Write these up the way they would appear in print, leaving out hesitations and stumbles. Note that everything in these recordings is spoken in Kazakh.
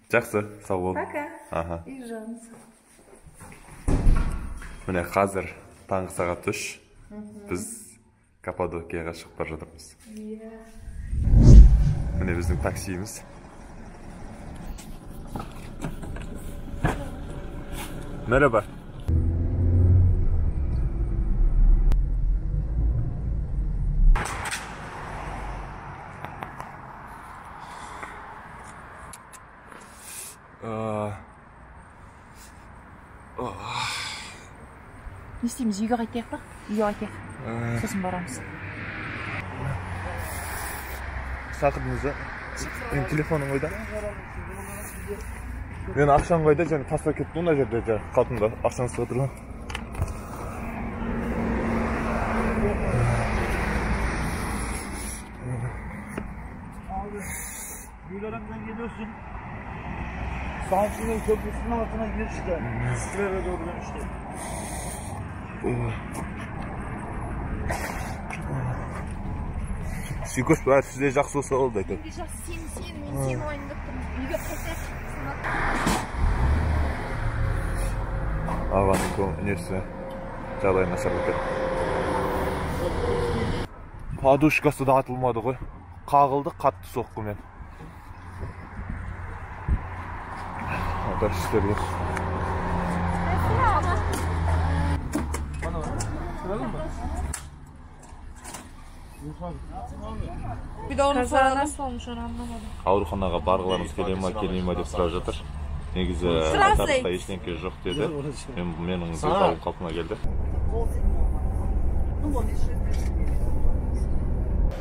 Жақсы, сау бол. Пока. Аха. И жанымыз. Міне қазір таңғы сағат 3. Біз Каппадокияға шығып бара жатырмыз. Міне біздің таксиіміз. Merhaba. Не істейміз, үйге қайтайық па? Үйге қайтайық. Сосын барамыз. Шақырдыңыз ба? Менің телефоным қойда? Мен ақшам қойда, және тастап кетті мына жерде қалтымда ақшаңыз отырған. Büyülerimden geliyorsun. Samsun'un köprüsünün altına gir işte. Şuraya doğru dön işte. Шикош бәрі сізде жақсы болса болды екен. Мен сені ойындап тұрмын. Үйге қайтайық. Ағаның несі жағдай нашар екен. Подушкасы да атылмады ғой. Қағылды, қатты соққымен. Ата іштерге. Bir de onu sonra nasıl olmuş onu anlamadım. Ауруханаға барғыларыңыз келе ма деп сұрап жатыр. Негізі айтарлықтай ештеңке жоқ деді. Менің денсаулығым қалпына келді.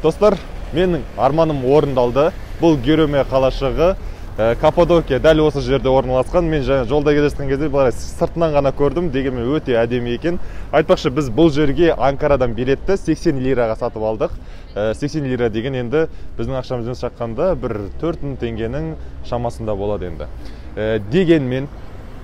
Достар, менің арманым орындалды. Бұл Гереме қалашығы Каппадокия дәл осы жерде орналасқан. Мен жолда келе-жатқан кезде сыртынан ғана көрдім, дегенмен өте әдемі екен. Айтпақшы, біз бұл жерге Анкарадан билетті 80 лираға сатып алдық. 80 лира деген енді біздің ақшамызбен шаққанда бір 4000 теңгенің шамасында болады енді. Дегенмен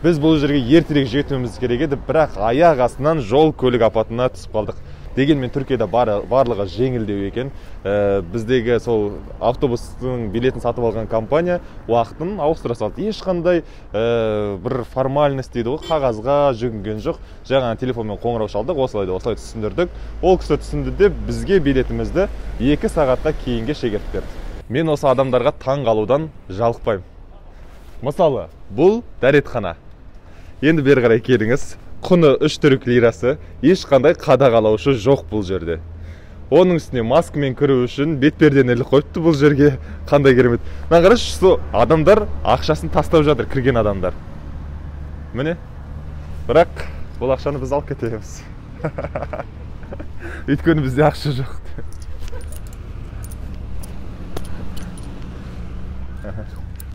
біз бұл жерге ертерек жетуіміз керек еді, бірақ аяқ астынан жол көлік апатына түсіп қалдық. Дегенмен Түркияда барлығы жеңілдеу екен. Біздегі сол автобустың билетін сатып алған компания уақытын ауыстыра салды. Ешқандай бір формальность дейді ғой, қағазға жүгінген жоқ. Жаңа телефонмен қоңырау шалдық, осылай түсіндірдік. Ол кісі түсінді деп бізге билетімізді 2 сағатта кейінге шегертіп берді. Мен осы адамдарға таң қалудан жалықпаймын. Мысалы, бұл дәретхана. Енді бері қарай келіңіз. Құны 3 түрік лирасы, ешқандай қадағалаушы жоқ бұл жерде. Оның үстіне маскамен кіру үшін бетпердені қойыпты бұл жерге. Қандай керемет. Мына қарашы, адамдар ақшасын тастап жатыр, кірген адамдар. Міне. Бірақ бұл ақшаны біз алып кетеміз. Өйткені бізде ақша жоқ.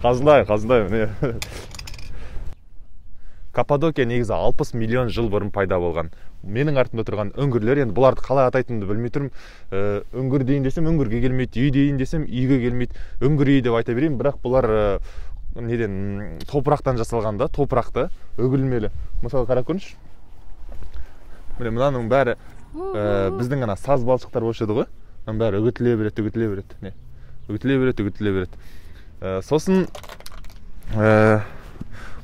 Қазындайым. Каппадокия негізі 60 миллион жыл бұрын пайда болған. Менің артымда тұрған үңгірлер, енді бұларды қалай атайтынымды білмей тұрмын. Үңгір дейін десем, үңгірге келмейді, үй дейін десем, үйге келмейді. Үңгір үй деп айта берейін, бірақ бұлар неден топырақтан жасалғанда, топырақты, үгілмелі. Мысалы қарап көріңізші. Міне мынаның бәрі біздің ғана саз балшықтар болшы еді ғой. Мынаның бәрі үгітіле береді. Сосын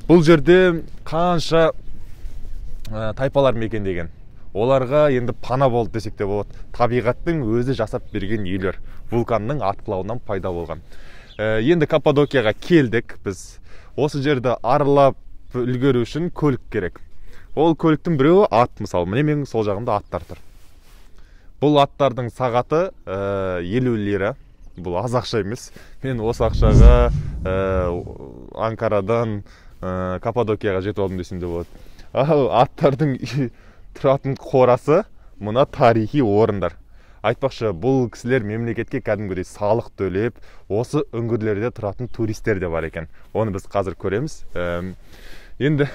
бұл жерде қанша тайпалар мекендеген. Оларға енді пана болды десек те болады. Табиғаттың өзі жасап берген үйлер. Вулканның атқылауынан пайда болған. Енді Каппадокияға келдік біз. Осы жерді аралап үлгеру үшін көлік керек. Ол көліктің біреуі ат, мысалы. Міне менің сол жағымда аттар тұр. Бұл аттардың сағаты 50 лира. Бұл аз ақша емес. Мен осы ақшаға Анкарадан Каппадокияға жетіп алдым десем де болады. Аттардың тұратын қорасы мына тарихи орындар. Айтпақшы, бұл кісілер мемлекетке кәдімгідей салық төлеп, осы үңгірлерде тұратын туристер де бар екен. Оны біз қазір көреміз. Енді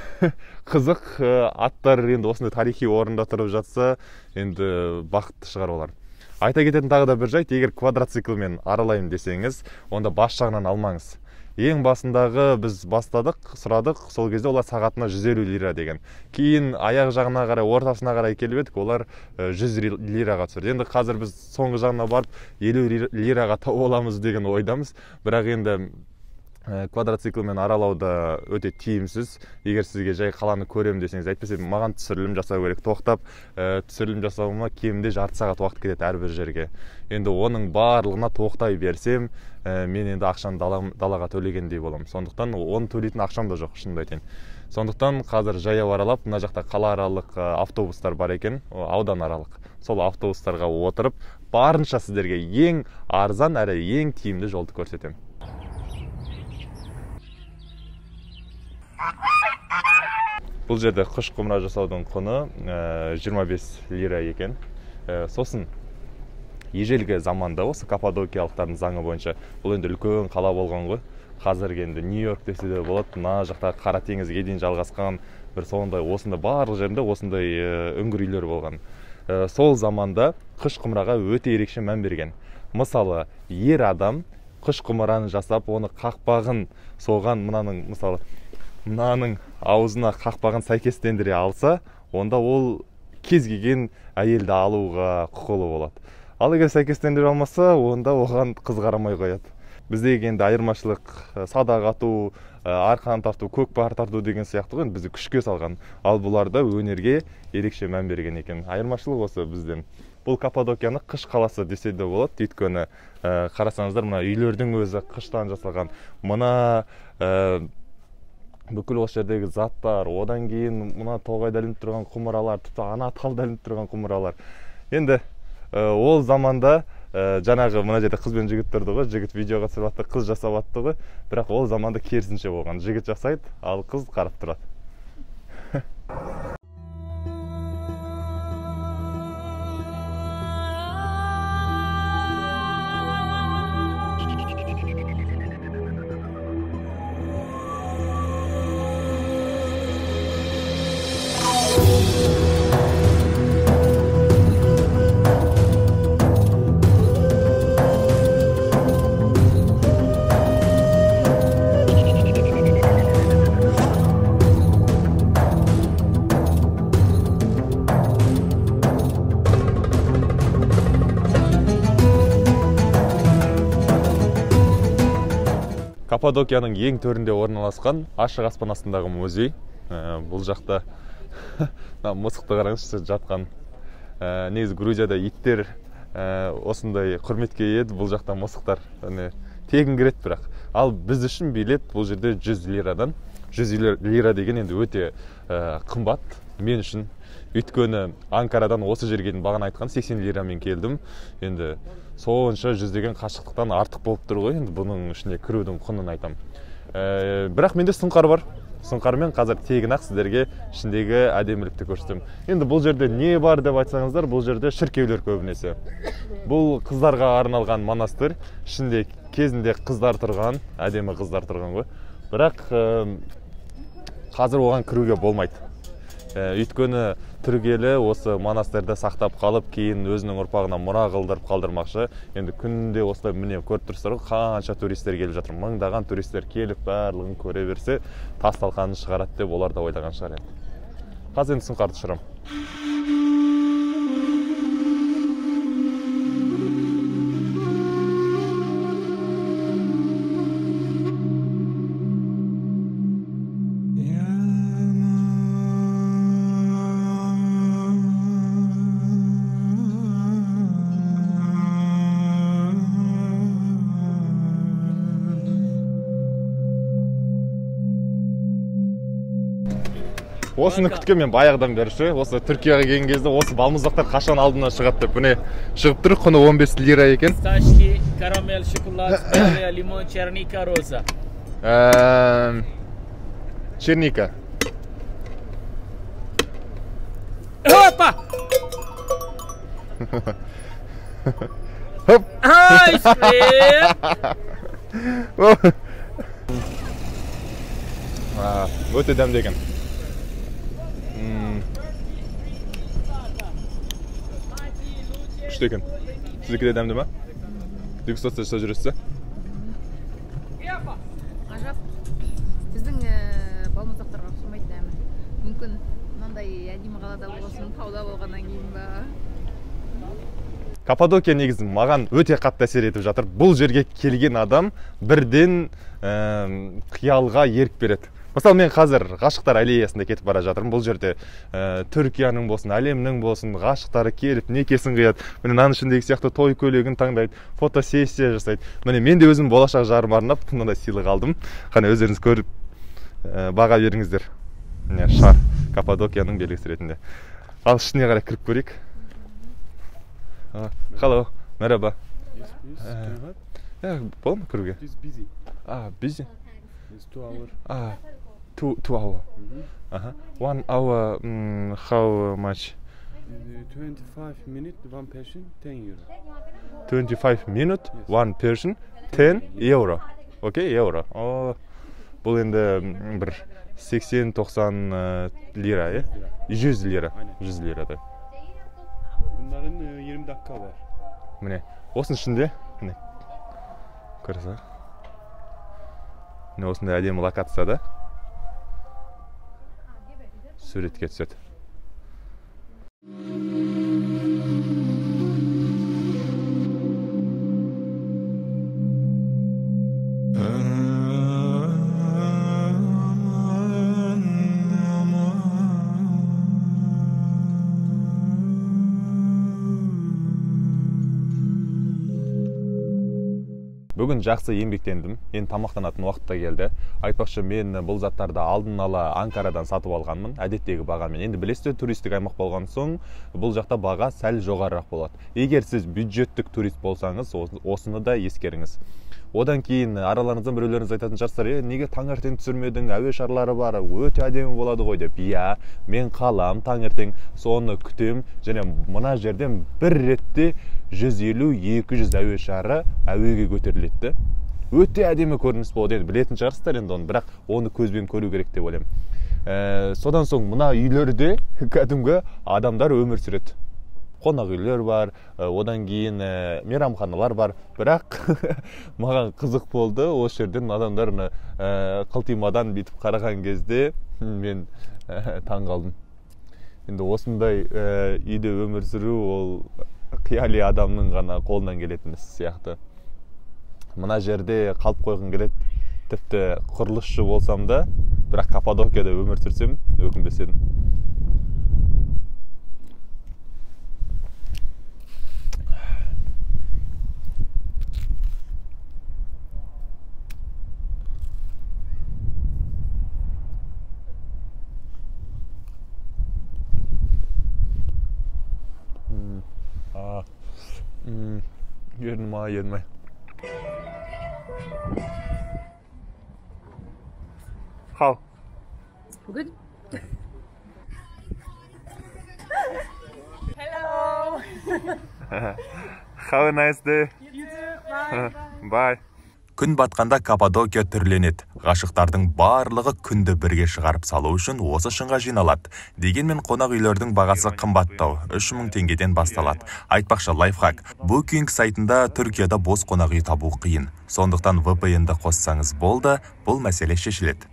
қызық, аттар енді осындай тарихи орында тұрып жатса, енді бақытты шығар олар. Айта кететін тағы да бір жайт, егер квадроциклмен аралайын десеңіз, онда бас жағынан алмаңыз. Ең басындағы біз бастадық, сұрадық, сол кезде олар сағатына 150 лира деген. Кейін аяқ жағына қарай, ортасына қарай келіп едік, олар 100 лираға түсірді. Енді қазір біз соңғы жағына барып 50 лираға тауып аламыз деген ойдамыз. Бірақ енді квадроциклмен аралауда өте тиімсіз. Егер сізге жай қаланы көрем десеңіз, әйтпесе маған түсірілім жасау керек. Тоқтап, түсірілім жасауыма кемінде жарты сағат уақыт кетеді әрбір жерге. Енді оның барлығына тоқтай берсем, мен енді ақшаны далаға төлегендей боламын. Сондықтан оны төлейтін ақшам да жоқ, шынымды айтайын. Сондықтан қазір жаяу аралап, мына жақта қалааралық автобустар бар екен, аудан аралық. Сол автобустарға отырып, барынша сіздерге ең арзан әрі ең тиімді жолды көрсетемін. Бұл жерде қыш құмыра жасаудың құны 25 лира екен. Сосын ежелгі заманда осы каппадокиялықтардың заңы бойынша бұл енді үлкен қала болған ғой. Қазір енді Нью-Йорк десе де болады. Мына жақта Қара теңізге дейін жалғасқан бір сондай осында барлық жерінде осындай үңгір үйлер болған. Сол заманда қыш құмыраға өте ерекше мән берген. Мысалы, ер адам қыш құмыраны жасап, оны қақпағын соған мынаның аузына қақпағын сәйкестендіре алса, онда ол кез келген әйелді алуға құқылы болады. Ал егер сәйкестендіре алмаса, онда оған қыз қарамай қояды. Бізде енді айырмашылық садақ ату, арқан тарту, көкпар тарту деген сияқты ғой, бізді күшке салған. Ал бұларда өнерге ерекше мән берген екен. Айырмашылық осы бізден. Бұл Каппадокияны қыш қаласы десе де болады. Өйткені қарасаңыздар, мына үйлердің өзі қыштан жасалған. Мына бүкіл осы жердегі заттар, одан кейін мына тоғайда ілініп тұрған құмыралар, тіпті ана талда ілініп тұрған құмыралар. Енді ол заманда жаңағы мына жерде қыз бен жігіт тұрды ғой, жігіт видеоға түсіріп атты, қыз жасап атты ғой. Бірақ ол заманда керісінше болған. Жігіт жасайды, ал қыз қарап тұрады. Каппадокияның ең төрінде орналасқан ашық аспан астындағы музей. Бұл жақта мысықты қараңызшы жатқан. Негізі Грузияда иттер осындай құрметке еді, бұл жақта мысықтар тегін кіреді бірақ. Ал біз үшін билет бұл жерде 100 лирадан. 100 лира деген енді өте қымбат мен үшін. Өйткені Анкарадан осы жерге дейін бағана айтқан 80 лирамен келдім. Енді сонша жүздеген қашықтықтан артық болып тұр ғой, енді бұның ішіне кірудің құнын айтам. Бірақ менде сұңқар бар. Сұңқармен қазір тегін ақ сіздерге ішіндегі әдемілікті көрсетем. Енді бұл жерде не бар деп айтсаңыздар, бұл жерде шіркеулер көбінесе. Бұл қыздарға арналған монастырь, ішінде кезінде қыздар тұрған, әдемі қыздар тұрған ғой. Бірақ қазір оған кіруге болмайды. Өйткені түргелі осы монастырьда сақтап қалып, кейін өзінің ұрпағына мұра қылдырып қалдырмақшы. Енді күнде осылай міне көріп тұрсыздар, қанша туристер келіп жатыр. Мыңдаған туристер келіп барлығын көре берсе, тас талқанын шығарады деп олар да ойлаған шығар енді. Қазір енді сұңқарды ұшырам. Осыны күткен мен баяғыдан бері ше, осы Түркияға келген кезде осы балмұздақтар қашан алдына шығады деп, міне шығып тұр, құны 15 лира екен. Фисташки, карамель, шоколад, стевия, лимон, черника, роза. Черника. Опа! Хоп! Айспрем! Өте дәмді екен. Күшті екен. Сіздікі де дәмді ма? Дегустация жасап жүресіз? Ғажап. Біздің балмұздақтарға ұқсамайды дәмі. Мүмкін мынандай әдемі қалада болсын, тауда болғаннан кейін ба. Каппадокия негізі маған өте қатты әсер етіп жатыр. Бұл жерге келген адам бірден қиялға ерік береді. Мысалы, мен қазір ғашықтар аллеясында кетіп бара жатырмын. Бұл жерде Түркияның болсын, әлемнің болсын, ғашықтары келіп, некесін қияды. Міне мынаның ішіндегі сияқты той көйлегін таңдайды, фотосессия жасайды. Міне мен де өзім болашақ жарыма арнап мынандай сыйлық алдым. Қане өздеріңіз көріп баға беріңіздер. Міне шар Каппадокияның белгісі ретінде. Ал ішіне қарай кіріп көрейік. Hello, merhaba. Yes, please. Болады ма кіруге? It is busy. Busy? It's 2 hours. 2 hour. 1 hour, how much? 25 minutes, one person, 10 euro. 25 minutes, one person, 10 euro. Окей, euro. Бұл енді бір 80-90 лира, 100 лира. 100 лира, да. Bunların 20 dakika var. Міне, осының ішінде, міне, көресіз. Міне осындай әдемі локацияда суретке түседі. Бүгін жақсы еңбектендім. Енді тамақтанатын уақытта келді. Айтпақшы, мен бұл заттарды алдын ала Анкарадан сатып алғанмын, әдеттегі бағамен. Енді білесіздер, туристік аймақ болған соң, бұл жақта баға сәл жоғарырақ болады. Егер сіз бюджеттік турист болсаңыз, осыны да ескеріңіз. Одан кейін араларыңыздан біреулеріңіз айтатын шығарсыздар, неге таңертең түсірмедің, әуе шарлары бар, өте әдемі болады ғой деп. Иә, мен қалам таңертең соны күтем, және мына жерден бір ретте 150-200 әуе шары әуеге көтеріледі. Өте әдемі көрініс болады. Енді білетін шығарсыздар енді оны, бірақ оны көзбен көру керек деп ойлаймын. Содан соң мына үйлерде кәдімгі адамдар өмір сүреді. Қонақ үйлер бар, одан кейін мейрамханалар бар, бірақ маған қызық болды, осы жерден адамдар қылтимадан битіп қараған кезде мен таң қалдым. Енді осындай үйде өмір сүру ол қияли адамның ғана қолынан келетін іс сияқты. Мына жерде қалып қойғым келеді, тіпті құрылысшы болсам да, бірақ Каппадокияда өмір сүрсем, өкінбес едім. Ернімай. How? Good. Hello. Have a nice day. You too. Bye. Bye. Күн батқанда Каппадокия түрленеді. Ғашықтардың барлығы күнді бірге шығарып салу үшін осы шыңға жиналады. Дегенмен қонақ үйлердің бағасы қымбаттау, 3000 теңгеден басталады. Айтпақшы лайфхак. Booking сайтында Түркияда бос қонақ үй табу қиын. Сондықтан VPN-ді қоссаңыз болды, бұл мәселе шешіледі.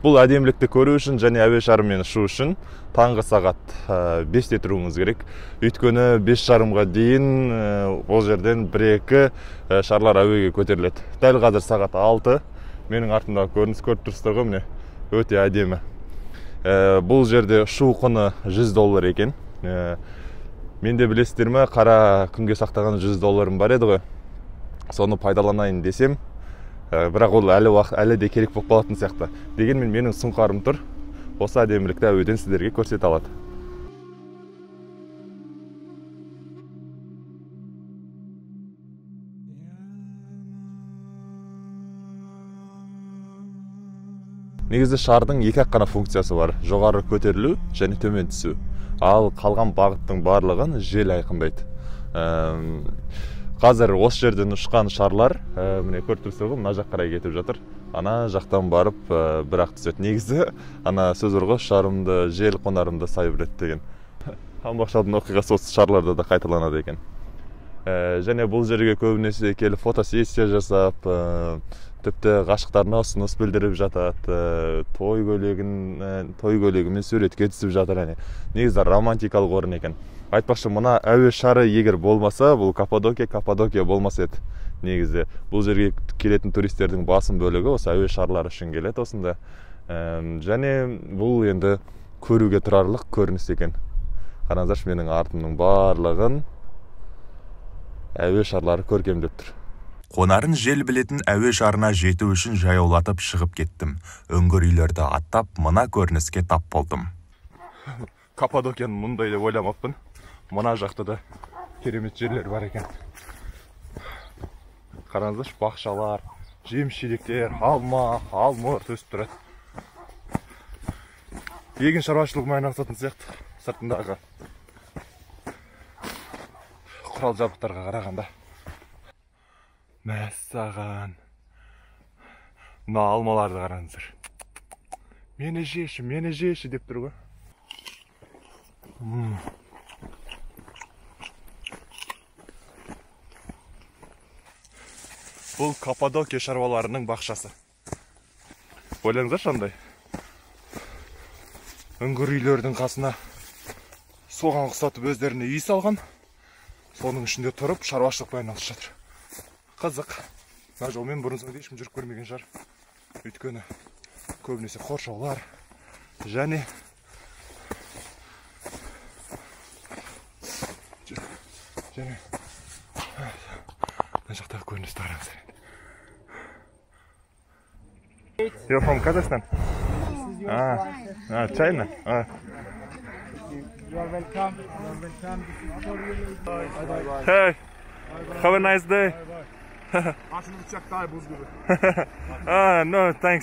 Бұл әдемілікті көру үшін және әуе шарымен ұшу үшін таңғы сағат 5-те тұруыңыз керек. Өйткені 5:30-ға дейін ол жерден 1-2 шарлар әуеге көтеріледі. Дәл қазір сағат 6. Менің артымдағы көрініс көріп тұрсыздар ғой, міне, өте әдемі. Бұл жерде ұшу құны $100 екен. Менде білесіздер ме, қара күнге сақтаған $100 бар еді ғой. Соны пайдаланайын десем, бірақ ол әлі де керек болып қалатын сияқты. Дегенмен менің сұңқарым тұр. Осы әдемілікті әуеден сіздерге көрсете алады. Негізі шардың екі қана функциясы бар: жоғары көтерілу және төмен түсу. Ал қалған бағыттың барлығын жел айқындайды. Қазір осы жерден ұшқан шарлар, міне көріп тұрсыздар ғой, мына жақ қарай кетіп жатыр. Ана жақтан барып бірақ түседі. Негізі ана сөз бар ғой, шарымды жел қонарымды сай береді деген. Хамбақшалдың оқиғасы осы шарларда да қайталанады екен. Және бұл жерге көбінесе келіп фотосессия жасап, тіпті ғашықтарына ұсыныс білдіріп жатады, той көлегімен суретке түсіп жатыр. Негізі романтикалық орын екен. Айтпақшы, мына әуе шары егер болмаса, бұл Каппадокия болмас еді. Негізі бұл жерге келетін туристердің басым бөлігі осы әуе шарлары үшін келеді осында. Және бұл енді көруге тұрарлық көрініс екен. Қараңыздаршы, менің артымның барлығын әуе шарлары көркемдеп тұр. Қонарын жел білетін әуе шарына жету үшін жаяулатып шығып кеттім. Үңгір үйлерді аттап, мына көрініске тап болдым. Каппадокияны мұндай деп ойламаппын. Мына жақта да керемет жерлер бар екен. Қараңыздаршы, бақшалар, жеміс-жидектер, алма, алмұрт өсіп тұрады. Егін шаруашылығымен айналысатын сияқты сыртындағы құрал жабдықтарға қарағанда. Мәссаған. Мына алмаларды қараңыздар. Мені жеші деп тұр ғой. Бұл Каппадокия шаруаларының бақшасы. Ойлаңыздаршы андай. Үңгір үйлердің қасына соған ұқсатып өздеріне үй салған. Соның ішінде тұрып шаруашылықпен айналысып жатыр. Қызық. Мына жолмен бұрын-соңды ешкім жүріп көрмеген шығар. Өйткені көбінесе қоршаулар және мына жақтағы көріністі қараңыздар. You're from Kazakhstan? China. You are welcome. Hey, have a nice day. Aşırı uçakta buz gibi. No, thank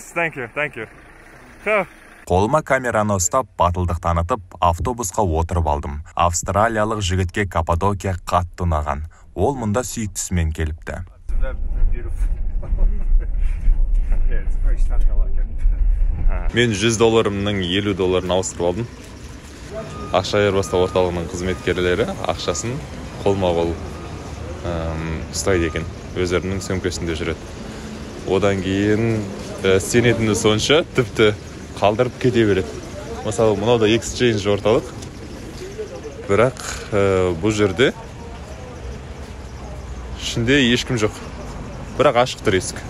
you. Қолыма камераны ұстап, батылдық танытып, автобусқа отырып алдым. Австралиялық жігітке Каппадокия қатты ұнаған. Ол мұнда сүйіктісімен келіпті. Мен $100-ымның $50 ауыстырып алдым. Ақша айырбастау орталығының қызметкерлері ақшасын қолма-қол ұстайды екен. Өздерінің сөмкесінде жүреді. Одан кейін сенетіні сонша тіпті қалдырып кете береді. Мысалы, мынау да exchange орталық. Бірақ бұл жерде ішінде ешкім жоқ. Бірақ ашық тұр есік.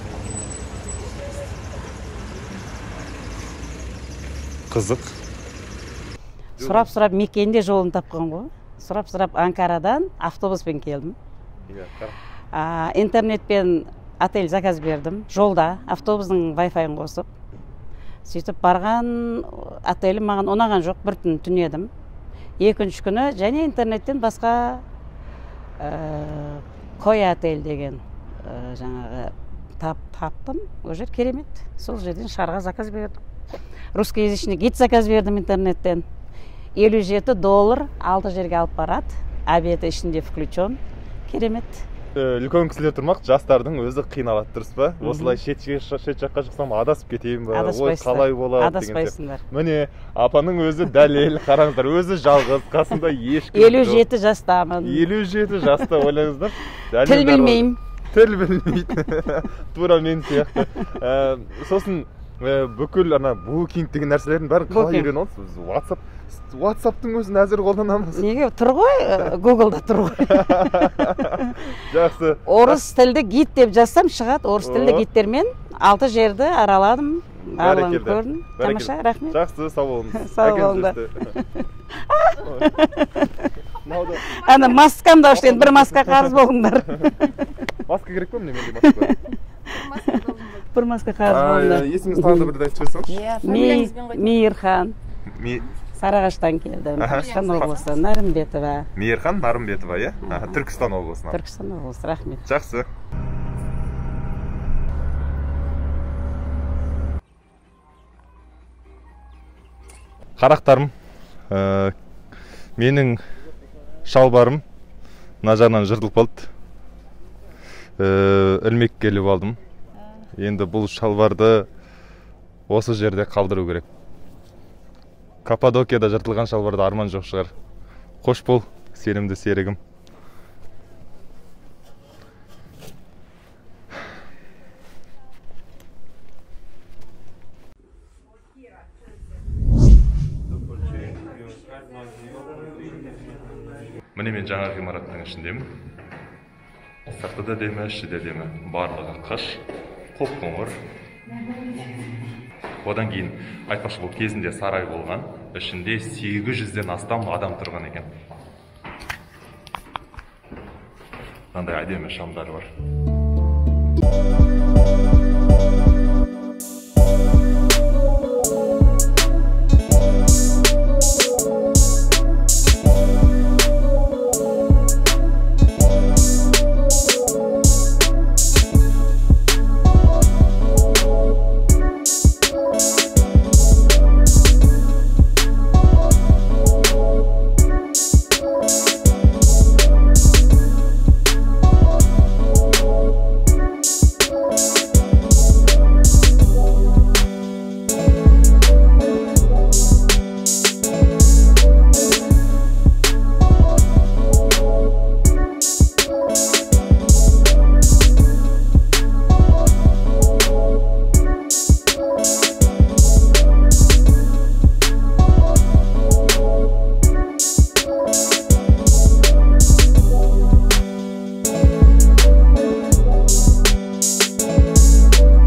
Қызық. Сұрап Меккенде жолын тапқан ғой. Сұрап Анкарадан автобуспен келдім. Интернетпен отель заказ бердім. Жолда автобустың Wi-Fi-ын қосып. Сөйтіп барған отелі маған ұнаған жоқ, бір түн түнедім. Екінші күні және интернеттен басқа Коя отель деген жаңағы таптым. Ол жер керемет. Сол жерден шарға заказ бердім. Русскоязычный гид заказ бердім интернеттен. $57 6 жерге алып барады. Обеді ішінде включен. Керемет. Үлкен кісілер тұрмақ, жастардың өзі қиналады, дұрыс па? Осылай шет жаққа шықсам адасып кетейін ба? Ой, қалай болады деген сияқты. Адаспайсыңдар. Міне, апаның өзі дәлел, қараңыздар, өзі жалғыз, қасында ешкім жоқ. 57 жастамын. 57 жаста, ойлаңыздар. Тіл білмеймін. Тіл білмейді. Тура мен сияқты. Сосын бүкіл букинг деген нәрселердің бәрін қалай үйреніп алдыңыз? WhatsApp-тың өзін әзір қолданамыз. Неге? Тұр ғой, Google-да тұр ғой. Жақсы. Орыс тілді гид деп жазсам шығады. Орыс тілді гидтермен 6 жерді араладым. Барлығын көрдім. Тамаша, рахмет. Жақсы, сау болыңыз. Сау болыңдар. Ана маскам да үшін бір маска қарыз болыңдар. Маска керек пе, менде маска? Бір маска қарыз болыңдар. Есіміңіз тағы бір айтып жіберсеңізші. Мейірхан. Сарыағаштан келдім. Түркістан облысы, Нарымбетова. Мейірхан Нарымбетова, иә? Түркістан облысынан. Түркістан облысы, рахмет. Жақсы. Қарақтарым, менің шалбарым мына жағынан жыртылып қалды. Ілмек келіп алдым. Енді бұл шалбарды осы жерде қалдыру керек. Каппадокияда жыртылған шалбарда арман жоқ шығар. Қош бол, сенімді серігім. Міне мен жаңа ғимараттың ішіндемін. Сыртыда деме, ішіде деме, барлығы қыш, қоп-қоңыр. Одан кейін айтпақшы бұл кезінде сарай болған, ішінде 800-ден астам адам тұрған екен. Мынандай әдемі шамдар бар.